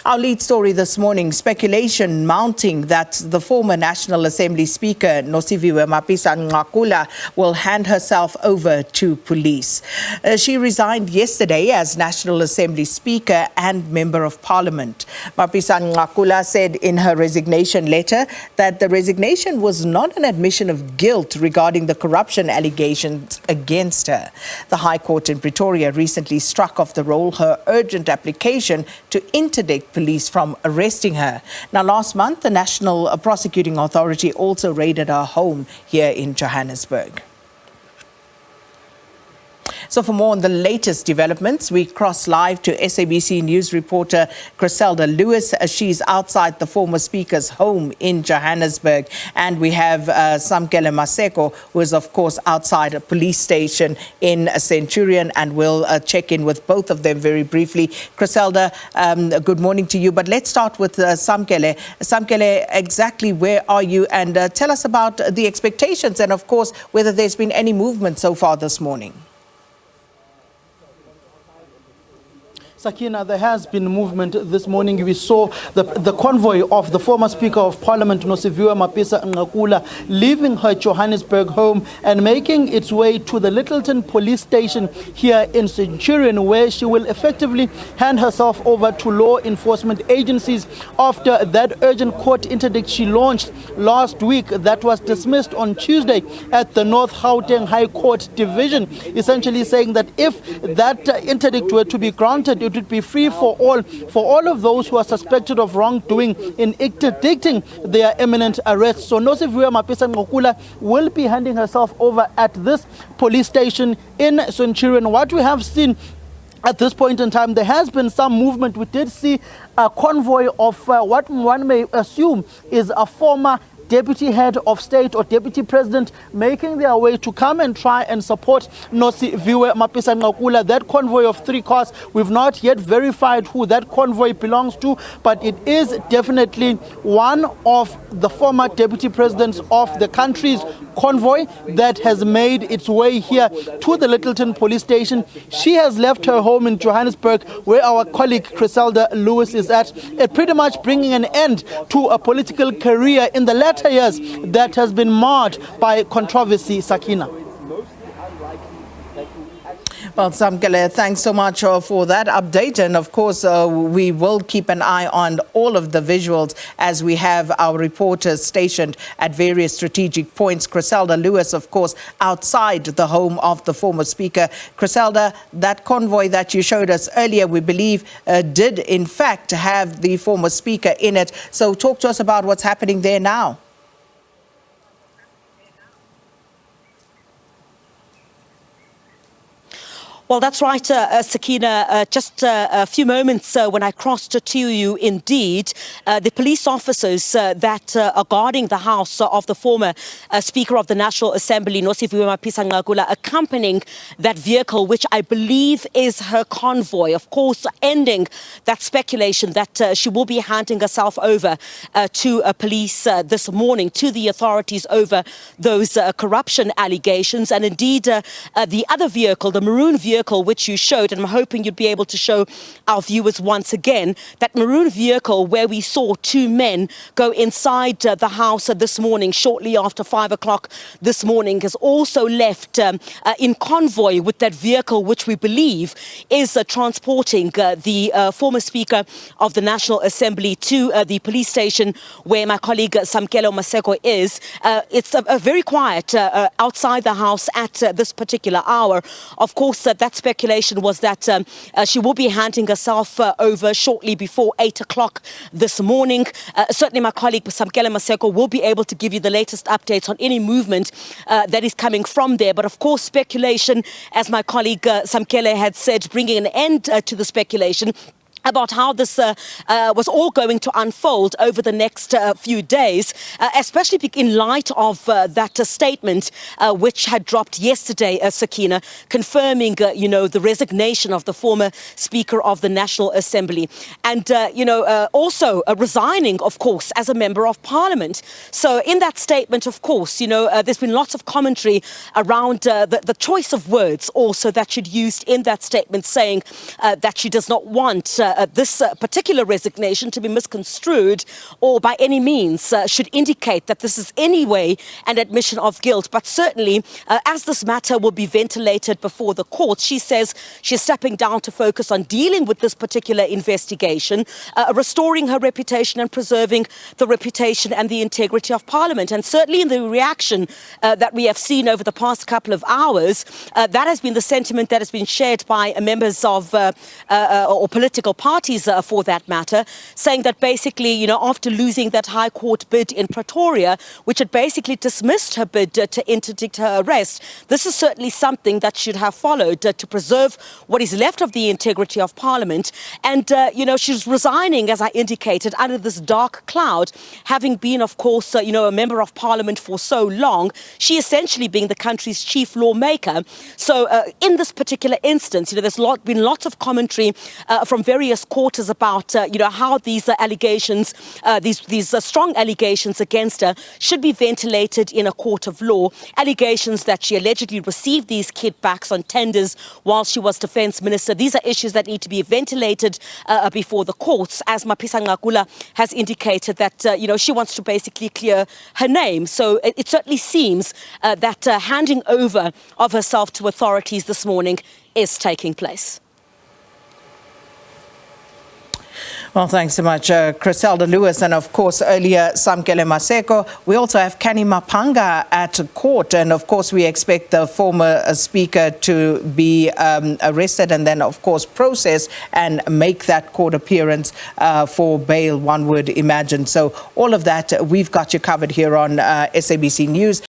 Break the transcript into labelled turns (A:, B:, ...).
A: Our lead story this morning, speculation mounting that the former National Assembly Speaker, Nosiviwe Mapisa-Nqakula, will hand herself over to police. She resigned yesterday as National Assembly Speaker and Member of Parliament. Mapisa-Nqakula said in her resignation letter that the resignation was not an admission of guilt regarding the corruption allegations against her. The High Court in Pretoria recently struck off the roll her urgent application to interdict police from arresting her. Now, last month, the National Prosecuting Authority also raided her home here in Johannesburg. So for more on the latest developments, we cross live to SABC News reporter Chriselda Lewis. She's outside the former Speaker's home in Johannesburg. And we have Samkele Maseko, who is, of course, outside a police station in Centurion. And we'll check in with both of them very briefly. Chriselda, good morning to you. But let's start with Samkele. Samkele, exactly where are you? And tell us about the expectations and, of course, whether there's been any movement so far this morning.
B: Sakina, there has been movement this morning. We saw the convoy of the former Speaker of Parliament, Nosiviwe Mapisa-Nqakula, leaving her Johannesburg home and making its way to the Lyttelton Police Station here in Centurion, where she will effectively hand herself over to law enforcement agencies after that urgent court interdict she launched last week that was dismissed on Tuesday at the North Gauteng High Court Division, essentially saying that if that interdict were to be granted, it would be free for all of those who are suspected of wrongdoing in interdicting their imminent arrest. So Nosiviwe Mapisa-Nqakula will be handing herself over at this police station in Centurion. What we have seen at this point in time, there has been some movement. We did see a convoy of what one may assume is a former Deputy Head of State or Deputy President making their way to come and try and support Nosiviwe Mapisa-Nqakula. That convoy of 3 cars, we've not yet verified who that convoy belongs to, but it is definitely one of the former Deputy Presidents of the country's convoy that has made its way here to the Lyttelton Police Station. She has left her home in Johannesburg, where our colleague Chriselda Lewis is at, pretty much bringing an end to a political career in the latter years that has been marred by controversy. Sakina.
A: Well, Samkele, thanks so much for that update. And of course, we will keep an eye on all of the visuals as we have our reporters stationed at various strategic points. Chriselda Lewis, of course, outside the home of the former Speaker. Chriselda, that convoy that you showed us earlier, we believe, did in fact have the former Speaker in it. So talk to us about what's happening there now.
C: Well, that's right, Sakina. Just a few moments when I crossed to you, indeed, the police officers that are guarding the house of the former Speaker of the National Assembly, Nosiviwe Mapisa-Nqakula, accompanying that vehicle, which I believe is her convoy, of course, ending that speculation that she will be handing herself over to police this morning, to the authorities over those corruption allegations. And indeed, the other vehicle, the maroon vehicle, which you showed, and I'm hoping you'd be able to show our viewers once again, that maroon vehicle where we saw 2 men go inside the house this morning, shortly after 5 o'clock this morning, has also left in convoy with that vehicle, which we believe is transporting the former Speaker of the National Assembly to the police station where my colleague Samkele Maseko is. It's very quiet outside the house at this particular hour. Of course, that speculation was that she will be handing herself over shortly before 8 o'clock this morning. Certainly my colleague Samkele Maseko will be able to give you the latest updates on any movement that is coming from there. But of course, speculation, as my colleague Samkele had said, bringing an end to the speculation about how this was all going to unfold over the next few days, especially in light of that statement which had dropped yesterday, Sakina, confirming, the resignation of the former Speaker of the National Assembly. And, also resigning, of course, as a Member of Parliament. So in that statement, of course, there's been lots of commentary around the choice of words also that she'd used in that statement, saying that she does not want this particular resignation to be misconstrued or by any means should indicate that this is anyway an admission of guilt. But certainly, as this matter will be ventilated before the court, she says she's stepping down to focus on dealing with this particular investigation, restoring her reputation and preserving the reputation and the integrity of Parliament. And certainly in the reaction that we have seen over the past couple of hours, that has been the sentiment that has been shared by members of or political parties for that matter, saying that basically, you know, after losing that High Court bid in Pretoria, which had basically dismissed her bid to interdict her arrest, this is certainly something that should have followed to preserve what is left of the integrity of Parliament. And, you know, she's resigning, as I indicated, under this dark cloud, having been, of course, you know, a member of Parliament for so long, she essentially being the country's chief lawmaker. So in this particular instance, you know, there's been lots of commentary from various quarters about, you know, how these allegations, these strong allegations against her should be ventilated in a court of law. Allegations that she allegedly received these kickbacks on tenders while she was defence minister. These are issues that need to be ventilated before the courts, as Mapisa-Nqakula has indicated that, you know, she wants to basically clear her name. So it certainly seems that handing over of herself to authorities this morning is taking place.
A: Well, thanks so much, Chriselda Lewis, and of course earlier Samkele Maseko. We also have Kani Mapanga at court, and of course we expect the former speaker to be arrested and then of course processed and make that court appearance for bail, one would imagine. So all of that we've got you covered here on SABC News.